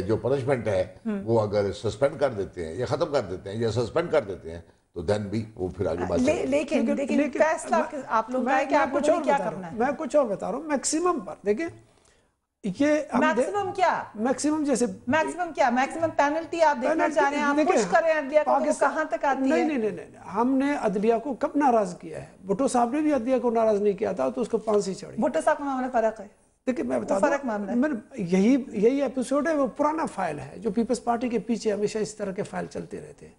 जो पनिशमेंट है वो अगर सस्पेंड कर देते हैं या खत्म कर देते हैं या सस्पेंड कर देते हैं तो देन भी वो फिर आगे बात लेकिन फैसला आप लोग का है कि आप लोगों ने क्या करना है। मैं कुछ और बता रहा हूँ मैक्सिमम पर। देखिए ये मैक्सिमम क्या, मैक्सिमम जैसे मैक्सिमम क्या, मैक्सिमम पेनल्टी आप देखना चाह रहे हैं, आप पुश करें अदलिया को, वो कहां तक आती है? नहीं, हमने अदलिया को कब नाराज किया है? भुट्टो साहब ने भी अदलिया को नाराज नहीं किया था तो उसको फांसी चढ़ी। भुट्टो साहब का मामला फर्क है। देखिए मैं बता दूं, यही एपिसोड है, वो पुराना फाइल है जो पीपल्स पार्टी के पीछे हमेशा इस तरह के फाइल चलते रहते हैं।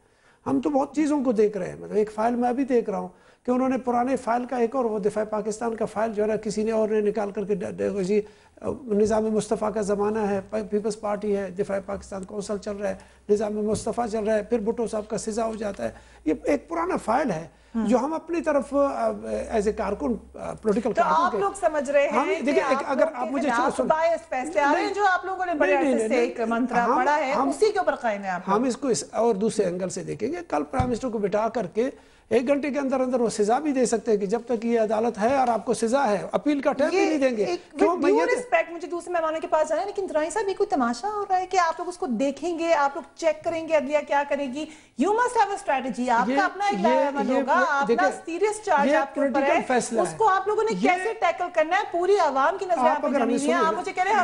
हम तो बहुत चीज़ों को देख रहे हैं, मतलब एक फाइल मैं अभी देख रहा हूँ कि उन्होंने पुराने फाइल का एक और वो दिफा पाकिस्तान का फाइल जो है ना किसी ने और ने निकाल करके देखो जी निज़ाम मुस्तफ़ा का ज़माना है, पीपल्स पार्टी है, दिफा पाकिस्तान कौंसल चल रहा है, निज़ाम मुस्तफ़ा चल रहा है, फिर भुट्टो साहब का सज़ा हो जाता है। ये एक पुराना फाइल है जो हम अपनी तरफ एज ए कारकुन पोलिटिकल तो आप लोग समझ रहे हैं। देखिए अगर आप मुझे फैसले आ रहे हैं जो आप लोगों ने बड़े अरसे से एक मंत्र पढ़ा है उसी के ऊपर कायम है आप। हम इसको और दूसरे एंगल से देखेंगे। कल प्राइम मिनिस्टर को बिठा करके 1 घंटे के अंदर अंदर वो सजा भी दे सकते हैं कि जब तक ये अदालत है और आपको सजा है, अपील का टाइम भी नहीं देंगे। क्यों रिस्पेक्ट मुझे दूसरे मेहमानों के पास जाना है, लेकिन दुरानी साहब ये कोई तमाशा हो रहा है कि आप लोग उसको देखेंगे, आप लोग चेक करेंगे अदलिया क्या करेगी। You must have a strategy, आपका अपना एक लाइमन होगा, अपना सीरियस चार्ज आपके ऊपर है, उसको आप लोगों ने कैसे टैकल करना है, पूरी आवाम की नजर आप जमीन है। आप मुझे कह रहे हैं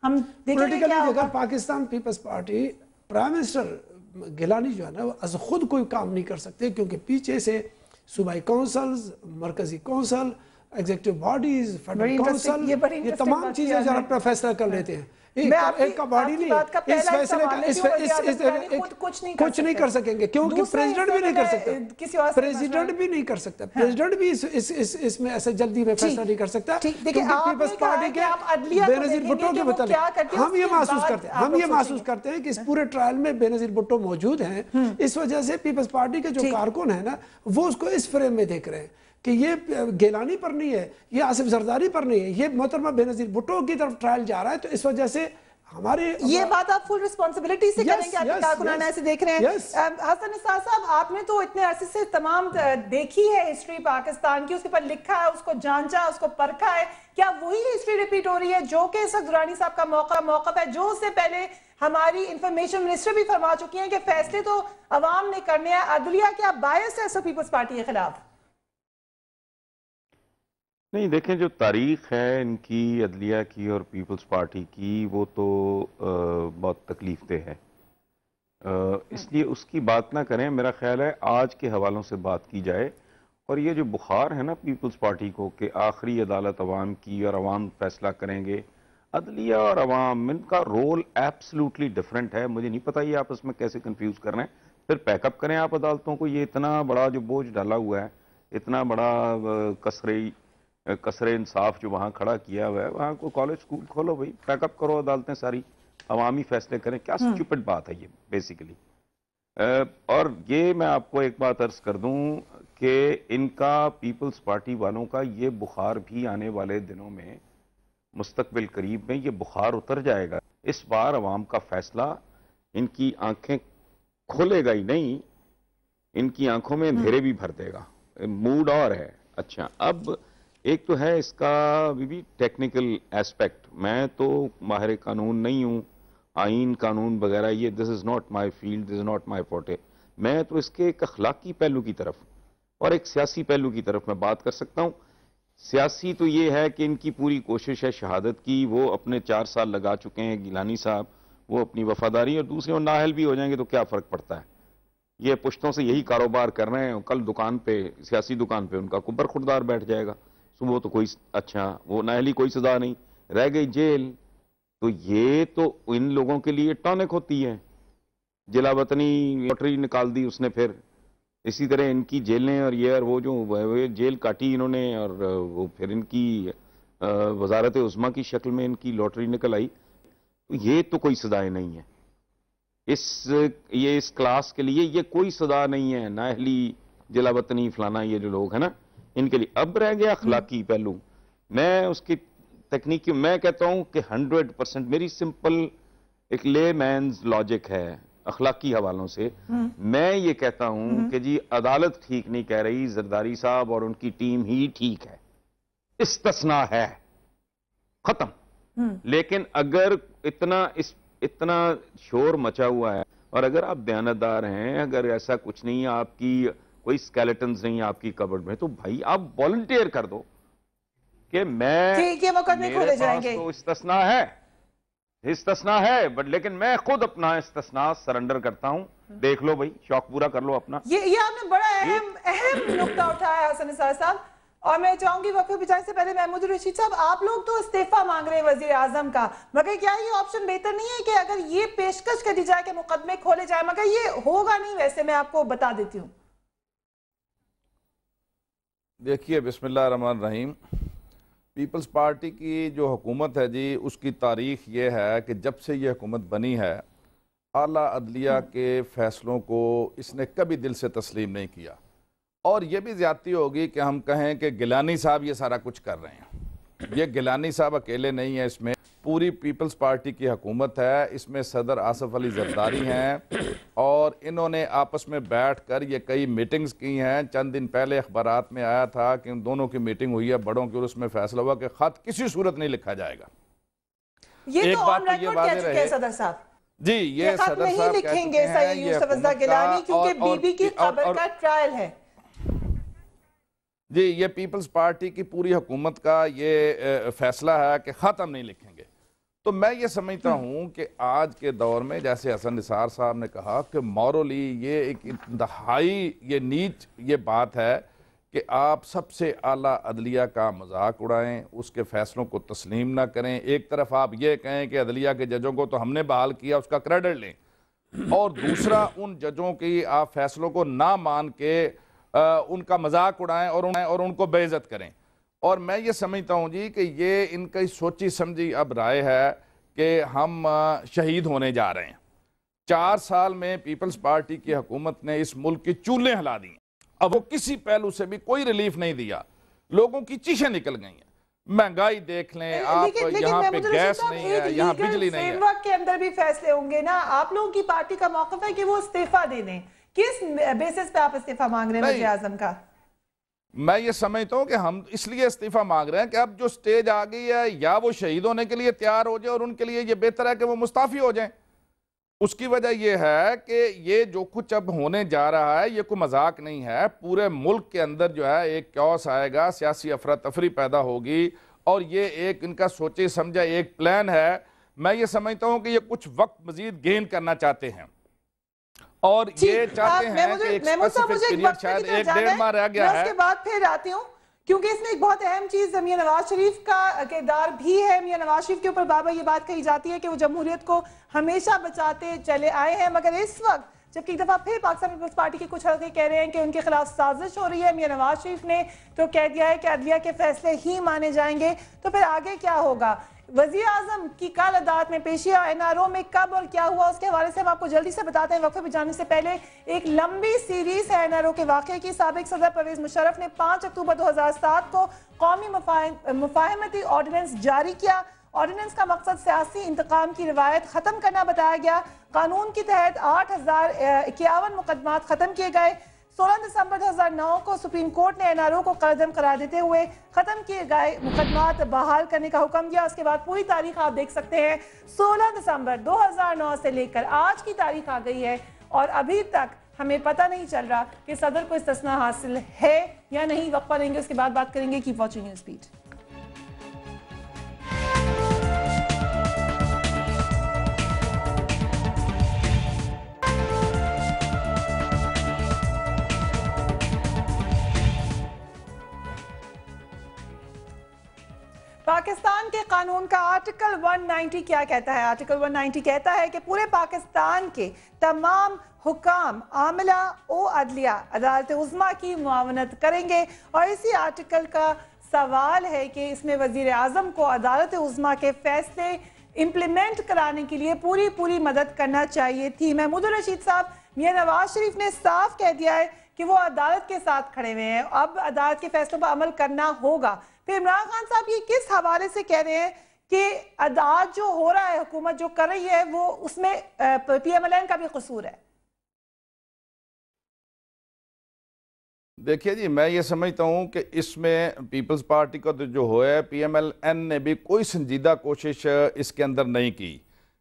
हम देखेंगे क्या होगा। Pakistan People's Party prime minister Gilani जो है ना वो खुद कोई काम नहीं कर सकते क्योंकि पीछे से सूबाई काउंसिल्स, मरकजी council, executive bodies, federal council, ये तमाम चीजें जरा पर फैसला कर लेते हैं। एक का बॉडी नहीं, इस फैसले का कुछ नहीं कर सकेंगे क्योंकि प्रेसिडेंट भी नहीं कर सकता, प्रेसिडेंट भी नहीं कर सकता, प्रेसिडेंट भी इसमें ऐसे जल्दी में फैसला नहीं कर सकता। पीपल्स पार्टी के बेनजीर भुट्टो के मतलब हम ये महसूस करते हैं कि इस पूरे ट्रायल में बेनजीर भुट्टो मौजूद हैं। इस वजह से पीपल्स पार्टी के जो कारकुन है ना वो उसको इस फ्रेम में देख रहे हैं कि ये गिलानी पर नहीं है, ये आसिफ जरदारी पर नहीं है, ये मोहतरमा बेनजीर भुट्टो की तरफ ट्रायल जा रहा है। तो इस वजह से हमारे ये बात आप फुल रिस्पांसिबिलिटी से करेंगे, आपके कारकुनाना ऐसे देख रहे हैं। हसन निसार साहब, आपने तो इतने अरसे से तमाम देखी है हिस्ट्री पाकिस्तान की, उसके पर लिखा है, उसको जांचा, उसको परखा है। क्या वही हिस्ट्री रिपीट हो रही है जो कि इस वक्त दुरानी साहब का मौक़िफ़ है, जो उससे पहले हमारी इंफॉर्मेशन मिनिस्टर भी फरमा चुकी हैं कि फैसले तो अवाम ने करने हैं, अदलिया क्या बायस है पीपल्स पार्टी के खिलाफ? नहीं, देखें जो तारीख है इनकी अदलिया की और पीपल्स पार्टी की वो तो बहुत तकलीफदेह है, इसलिए उसकी बात ना करें। मेरा ख्याल है आज के हवालों से बात की जाए। और ये जो बुखार है ना पीपल्स पार्टी को कि आखिरी अदालत अवाम की और अवाम फैसला करेंगे, अदलिया और अवाम इनका रोल एब्सोल्युटली डिफरेंट है। मुझे नहीं पता ये आपस में कैसे कंफ्यूज कर रहे हैं। फिर पैकअप करें आप अदालतों को, ये इतना बड़ा जो बोझ डाला हुआ है, इतना बड़ा कसरे इंसाफ जो वहाँ खड़ा किया हुआ है, वहाँ को कॉलेज स्कूल खोलो भाई, पैकअप करो अदालतें सारी, अवामी फैसले करें। क्या स्टूपिड बात है ये बेसिकली। और ये मैं आपको एक बात अर्ज कर दूं कि इनका पीपल्स पार्टी वालों का ये बुखार भी आने वाले दिनों में, मुस्तकबिल करीब में ये बुखार उतर जाएगा। इस बार अवाम का फैसला इनकी आंखें खोलेगा ही नहीं, इनकी आंखों में अंधेरे भी भर देगा। मूड और है। अच्छा, अब एक तो है इसका भी टेक्निकल एस्पेक्ट। मैं तो माहिर कानून नहीं हूँ, आइन कानून वगैरह ये this is not my field, this is not my फोटे। मैं तो इसके एक अखलाकी पहलू की तरफ और एक सियासी पहलू की तरफ मैं बात कर सकता हूँ। सियासी तो ये है कि इनकी पूरी कोशिश है शहादत की, वो अपने 4 साल लगा चुके हैं गिलानी साहब, वो अपनी वफादारी, और दूसरे और नाअहल भी हो जाएंगे तो क्या फ़र्क पड़ता है। ये पुश्तों से यही कारोबार कर रहे हैं। कल दुकान पे, सियासी दुकान पे उनका कुबर खुरदार बैठ जाएगा, वो तो कोई अच्छा, वो नाअहली कोई सजा नहीं, रह गई जेल। तो ये तो इन लोगों के लिए टॉनिक होती है। जिला वतनी लॉटरी निकाल दी उसने, फिर इसी तरह इनकी जेलें और ये और वो जो जेल काटी इन्होंने, और वो फिर इनकी वजारत उज़्मा की शक्ल में इनकी लॉटरी निकल आई। तो ये तो कोई सजाएं नहीं है इस क्लास के लिए, ये कोई सजा नहीं है। नाअहली, जिला वतनी, फलाना, ये जो लोग हैं ना, इनके लिए। अब रह गया अखलाकी पहलू। मैं उसकी तकनीकी, मैं कहता हूं कि 100% मेरी सिंपल एक ले मैन्स लॉजिक है अखलाकी हवालों से। मैं ये कहता हूं कि जी अदालत ठीक नहीं कह रही, जरदारी साहब और उनकी टीम ही ठीक है, इस्तिस्ना है, खत्म। लेकिन अगर इतना इस इतना शोर मचा हुआ है, और अगर आप बयानतदार हैं, अगर ऐसा कुछ नहीं है, आपकी कोई स्केलेटन्स नहीं है आपकी कबर्ड में, तो भाई आप वॉलंटियर कर दो कि मैं, ठीक है, मुकदमे खोले जाएंगे। तो इस्तिस्ना है बट लेकिन मैं खुद अपना इस्तिस्ना सरेंडर करता हूं। देख लो भाई, शौक पूरा कर लो अपना। ये आपने बड़ा अहम नुक्ता उठाया हसन निसार साहब, और मैं चाहूंगी वक्त पे जाने से पहले महमूद रशीद साहब, आप लोग तो इस्तीफा मांग रहे हैं वजीर आजम का, मगर क्या ये ऑप्शन बेहतर नहीं है कि अगर ये पेशकश कर दी जाए कि मुकदमे खोले जाए, मगर ये होगा नहीं, वैसे मैं आपको बता देती हूँ। देखिए, बिस्मिल्लाह रहमान रहीम, पीपल्स पार्टी की जो हुकूमत है जी, उसकी तारीख ये है कि जब से ये हुकूमत बनी है, आला अदलिया के फ़ैसलों को इसने कभी दिल से तस्लीम नहीं किया। और ये भी ज़्यादती होगी कि हम कहें कि गिलानी साहब ये सारा कुछ कर रहे हैं। ये गिलानी साहब अकेले नहीं है, इसमें पूरी पीपल्स पार्टी की हुकूमत है, इसमें सदर आसफ अली जरदारी हैं, और इन्होंने आपस में बैठ कर ये कई मीटिंग्स की हैं। चंद दिन पहले अखबारात में आया था कि उन दोनों की मीटिंग हुई है बड़ों की, और उसमें फैसला हुआ कि ख़त किसी सूरत नहीं लिखा जाएगा। ये एक तो बात तो ये वाज़ेह रहे सदर साहब जी, ये सदर नहीं साहब लिखेंगे गिलानी, क्योंकि बीबी की खबर का ट्रायल है जी। ये पीपल्स पार्टी की पूरी हुकूमत का ये फैसला है कि ख़त्म नहीं लिखेंगे। तो मैं ये समझता हूँ कि आज के दौर में, जैसे हसन निसार साहब ने कहा, कि मॉरली ये एक इंतहाई ये नीच ये बात है कि आप सबसे आला अदलिया का मजाक उड़ाएं, उसके फ़ैसलों को तस्लीम ना करें। एक तरफ आप ये कहें कि अदलिया के जजों को तो हमने बहाल किया, उसका क्रेडिट लें, और दूसरा उन जजों की आप फैसलों को ना मान के उनका मजाक उड़ाएं और उनको बेइज्जत करें। और मैं ये समझता हूँ जी कि ये इनकी सोची समझी अब राय है कि हम शहीद होने जा रहे हैं। 4 साल में पीपल्स पार्टी की हुकूमत ने इस मुल्क की चूल्हें हिला दी, अब वो किसी पहलू से भी कोई रिलीफ नहीं दिया, लोगों की चीखें निकल गई हैं। महंगाई देख लें आप, यहाँ पे गैस नहीं है, यहाँ बिजली नहीं है। फ्रेमवर्क के अंदर भी फैसले होंगे ना, आप लोगों की पार्टी का मौक़िफ़ है कि वो इस्तीफा दे दें। किस बेसिस पे आप इस्तीफा मांग रहे हैं वज़ीर आज़म का? मैं ये समझता हूँ कि हम इसलिए इस्तीफा मांग रहे हैं कि अब जो स्टेज आ गई है, या वो शहीद होने के लिए तैयार हो जाए, और उनके लिए ये बेहतर है कि वो मुस्ताफ़ी हो जाएं। उसकी वजह यह है कि ये जो कुछ अब होने जा रहा है, ये कोई मजाक नहीं है। पूरे मुल्क के अंदर जो है एक क्योस आएगा, सियासी अफरा तफरी पैदा होगी, और ये एक इनका सोचे समझा एक प्लान है। मैं ये समझता हूँ कि ये कुछ वक्त मजीद गेन करना चाहते हैं, और ये चाहते हैं कि एक स्पेसिफिक पीरियड, शायद 1-1.5 माह रह गया है। उसके बाद फिर आती हूँ, क्योंकि इसमें एक बहुत अहम चीज मियां नवाज शरीफ का किरदार भी है। मियां नवाज शरीफ के ऊपर बार बार ये बात कही जाती है कि वो जमहूरियत को हमेशा बचाते चले आए हैं, मगर इस वक्त जबकि एक दफा फिर पाकिस्तान पीपल्स पार्टी के कुछ हल्के कह रहे हैं कि उनके खिलाफ साजिश हो रही है, मियां नवाज शरीफ ने तो कह दिया है कि अदलिया के फैसले ही माने जाएंगे, तो फिर आगे क्या होगा? वज़ीर आज़म की कल अदालत में पेशिया एनआरओ में कब और क्या हुआ, उसके हवाले से हम आपको जल्दी से बताते हैं। वक्फे पे जाने से पहले एक लंबी सीरीज है एनआरओ के वाक़े की। साबिक सदर परवेज मुशर्रफ ने 5 अक्टूबर 2007 को कौमी मुफाहमती ऑर्डिनेंस जारी किया। ऑर्डिनेंस का मकसद सियासी इंतकाम की रिवायत ख़त्म करना बताया गया। कानून के तहत 8051 मुकदमात ख़त्म किए गए। 16 दिसंबर 2009 को सुप्रीम कोर्ट ने एनआरओ को कलअदम करार देते हुए खत्म किए गए मुकदमात बहाल करने का हुक्म दिया। उसके बाद पूरी तारीख आप देख सकते हैं, 16 दिसंबर 2009 से लेकर आज की तारीख आ गई है, और अभी तक हमें पता नहीं चल रहा कि सदर को इस्तिस्ना हासिल है या नहीं। वक्फा लेंगे, उसके बाद बात करेंगे। Keep watching news beat. Pakistan के कानून का आर्टिकल 190 क्या कहता है? आर्टिकल 190 कहता है कि पूरे पाकिस्तान के तमाम हुकाम, आमला ओ अदलिया अदालत उज़्मा की मुआवनत करेंगे, और इसी आर्टिकल का सवाल है कि इसमें वज़ीर आज़म को अदालत उज़्मा के फैसले इम्प्लीमेंट कराने के लिए पूरी मदद करना चाहिए थी। महमूद रशीद साहब, मियां नवाज शरीफ ने साफ कह दिया है कि वो अदालत के साथ खड़े हुए हैं, अब अदालत के फैसलों पर अमल करना होगा। फिर इमरान खान साहब ये किस हवाले से कह रहे हैं कि आज जो हो रहा है, हुकूमत जो कर रही है, वो उसमें पीएमएलएन का भी कसूर है? देखिए जी, मैं ये समझता हूँ कि इसमें पीपल्स पार्टी का तो जो है, पीएमएलएन ने भी कोई संजीदा कोशिश इसके अंदर नहीं की।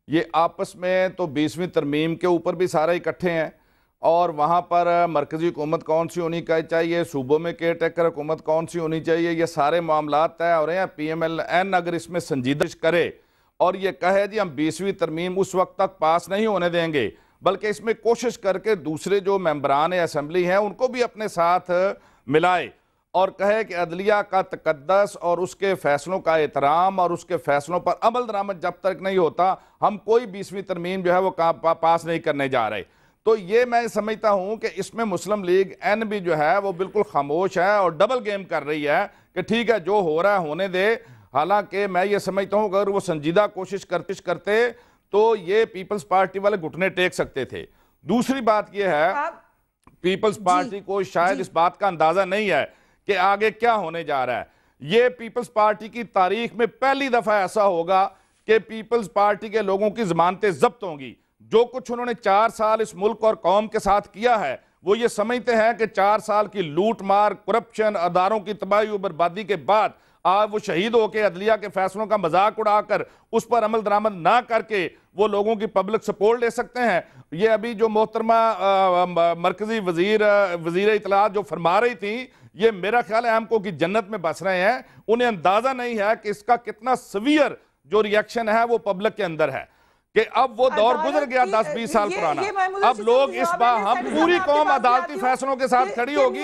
ये आपस में तो 20वीं तरमीम के ऊपर भी सारे इकट्ठे हैं, और वहाँ पर मरकज़ी हुकूमत कौन सी होनी चाहिए, सूबों में केयर टेकर हुकूमत कौन सी होनी चाहिए, ये सारे मामला तय हो रहे हैं। PMLN अगर इसमें संजीदगी करे और ये कहे जी हम 20वीं तरमीम उस वक्त तक पास नहीं होने देंगे, बल्कि इसमें कोशिश करके दूसरे जो मेंबरान असम्बली हैं उनको भी अपने साथ मिलाए और कहे कि अदलिया का तकद्दस और उसके फैसलों का एहतराम और उसके फैसलों पर अमल दरामद जब तक नहीं होता, हम कोई 20वीं तरमीम जो है वो पास नहीं करने जा रहे। तो ये मैं समझता हूँ कि इसमें मुस्लिम लीग N भी जो है वो बिल्कुल खामोश है और डबल गेम कर रही है कि ठीक है जो हो रहा है होने दे। हालांकि मैं ये समझता हूँ अगर वो संजीदा कोशिश करते तो ये पीपल्स पार्टी वाले घुटने टेक सकते थे। दूसरी बात ये है पीपल्स पार्टी को शायद इस बात का अंदाजा नहीं है कि आगे क्या होने जा रहा है। ये पीपल्स पार्टी की तारीख में पहली दफा ऐसा होगा कि पीपल्स पार्टी के लोगों की जमानतें जब्त होंगी। जो कुछ उन्होंने 4 साल इस मुल्क और कौम के साथ किया है, वो ये समझते हैं कि 4 साल की लूट मार, करप्शन, अदारों की तबाही और बर्बादी के बाद आज वो शहीद होकर अदलिया के फैसलों का मजाक उड़ाकर उस पर अमल दरामद ना करके वो लोगों की पब्लिक सपोर्ट ले सकते हैं। ये अभी जो मोहतरमा मरकजी वजीर इत्तलात जो फरमा रही थी, ये मेरा ख्याल है हमको कि जन्नत में बस रहे हैं। उन्हें अंदाजा नहीं है कि इसका कितना सवियर जो रिएक्शन है वो पब्लिक के अंदर है कि अब वो दौर गुजर गया 10-20 साल पुराना। अब लोग इस बार हम पूरी कौम अदालती फैसलों के साथ खड़ी होगी।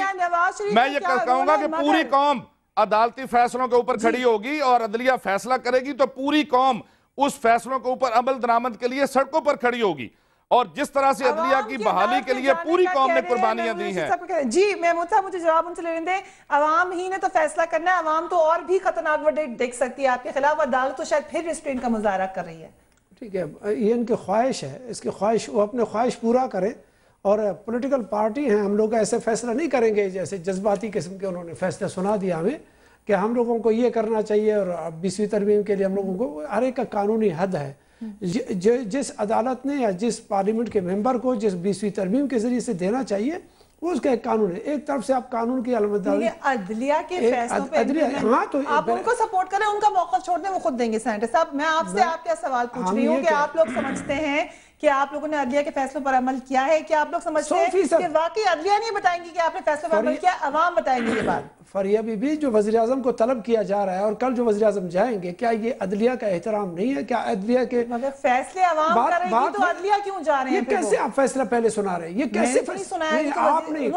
मैं ये कहूंगा कि पूरी कौम अदालती फैसलों के ऊपर खड़ी होगी और अदलिया फैसला करेगी तो पूरी कौम उस फैसलों के ऊपर अमल दरामद के लिए सड़कों पर खड़ी होगी। और जिस तरह से अदलिया की बहाली के लिए पूरी कौम ने कुर्बानियां दी हैं। जी महमूद साहब मुझे जवाब उनसे लेने दें। अवाम ही ने तो फैसला करना है, अवाम तो और भी खतरनाक वर्डिक्ट देख सकती है आपके खिलाफ। अदालत तो शायद फिर रिस्ट्रेंट का मुजाहरा कर रही है। ठीक है, ये इनकी ख्वाहिश है, इसकी ख्वाहिश वो अपने ख्वाहिश पूरा करें। और पॉलिटिकल पार्टी हैं, हम लोग ऐसे फैसला नहीं करेंगे जैसे जज्बाती किस्म के उन्होंने फैसला सुना दिया हमें कि हम लोगों को ये करना चाहिए और 20वीं तरमीम के लिए हम लोगों को हर एक का कानूनी हद है। जिस अदालत ने या जिस पार्लियामेंट के मेंबर को जिस 20वीं तरमीम के जरिए से देना चाहिए वो उसका एक कानून है। एक तरफ से आप कानून की अदलिया के फैसलों पे हाँ, तो आप उनको सपोर्ट करें, उनका मौका छोड़ दें, वो खुद देंगे। सेनेटर साहब मैं आपसे आपका सवाल पूछ रही हूँ कि आप लोग समझते हैं कि आप लोगों ने अदलिया के फैसलों पर अमल किया है? क्या आप लोग समझते हैं कि वाकई अदलिया नहीं बताएंगी कि आपने फैसलों पर अमल किया, अवाम बताएंगे ये बात? फरिया बीबी जो वज़ीर आज़म को तलब किया जा रहा है और कल जो वज़ीर आज़म जाएंगे, क्या ये अदलिया का एहतराम नहीं है? क्या अदलिया के फैसले अवाम करेगी तो अदलिया क्यों जा रहे हैं? कैसे आप फैसला पहले सुना रहे हैं? ये कैसे आपने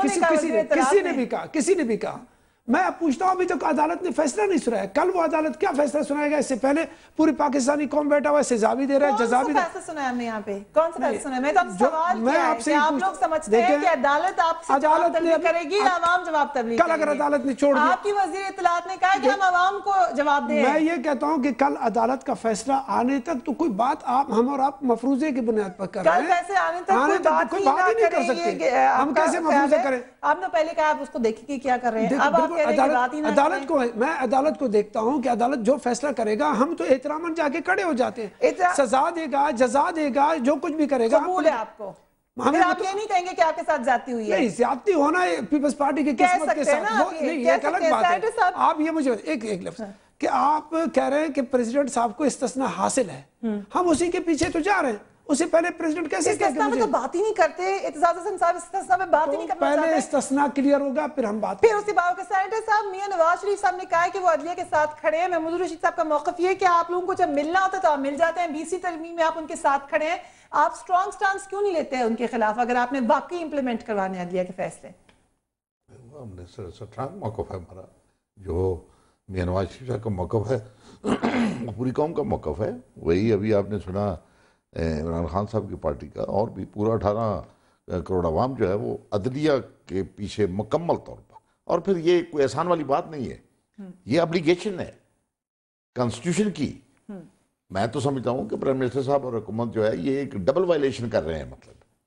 किसी ने भी कहा। मैं पूछता हूँ अभी तक अदालत ने फैसला नहीं सुनाया। कल वो अदालत क्या फैसला सुनाएगा? इससे पहले पूरी पाकिस्तानी कौम बैठा हुआ है, सजा भी दे रहा है, जजा भी। फैसला सुनाया हमने यहाँ पे? कौन सा फैसला सुनाया? मैं तो सवाल मैं आपसे आप लोग समझते हैं कि अदालत आपसे जवाब तलब करेगी या अवाम जवाब तलब? कल अगर अदालत ने छोड़ दिया, आपकी वजीर इत्तलात ने कहा कि हम अवाम को जवाब दें। मैं ये कहता हूँ कि कल अदालत का फैसला आने तक तो कोई बात हम और आप मफरूजे की बुनियाद पर कर रहे हैं। आने तक कोई बात ही नहीं कर सकते। हम कैसे मफरूजे करें? आपने पहले कहा आप उसको देखेंगे क्या कर रहे हैं, अब आप कह रहे हैं बात ही नहीं। अदालत को मैं अदालत को देखता हूं कि अदालत जो फैसला करेगा हम तो एहतरामन जाके खड़े हो जाते हैं। सजा देगा, जजा देगा, जो कुछ भी करेगा कबूल है आपको। फिर आप ये नहीं कहेंगे कि आपके साथ जाती हुई है? नहीं, ज्यादती होना पीपल्स पार्टी की किस्मत के साथ वो नहीं, ये एक अलग बात है। आप ये मुझे एक लफ्ज कि आप कह रहे हैं कि प्रेसिडेंट साहब को इस्तिस्ना हासिल है, हम उसी के पीछे तो जा रहे हैं। उससे पहले प्रेसिडेंट कैसे तो बात ही नहीं करते? एतजाज हसन साहब इस्तिस्ना पे बात ही नहीं करना चाहते। पहले इस्तिस्ना क्लियर होगा फिर हम बात। फिर उसके बाद सेनेटर साहब मियां नवाज शरीफ साहब ने कहा है कि वो अदलिया के साथ खड़े हैं। महमूद रशीद साहब का मौक़िफ़ ये है कि आप लोगों को जब मिलना होता है तो आप मिल जाते हैं। 20वीं तरमीम में आप उनके साथ खड़े हैं, आप स्ट्रॉन्ग स्टांस क्यों नहीं लेते हैं उनके खिलाफ अगर आपने वाकई इंप्लीमेंट करवाने अदलिया के फैसले? हमने स्ट्रॉन्ग मौक़िफ़ है हमारा, जो मियां नवाज शरीफ साहब का मौक़िफ़ है पूरी कौम का मौक़िफ़ है। वही अभी आपने सुना इमरान खान साहब की पार्टी का, और भी पूरा 18 करोड़ आवाम जो है वो अदलिया के पीछे मुकम्मल तौर पर। और फिर ये कोई आसान वाली बात नहीं है, ये एप्लीकेशन है कॉन्स्टिट्यूशन की। मैं तो समझता हूँ कि प्राइम मिनिस्टर साहब और हुकूमत जो है ये एक डबल वायलेशन कर रहे हैं। मतलब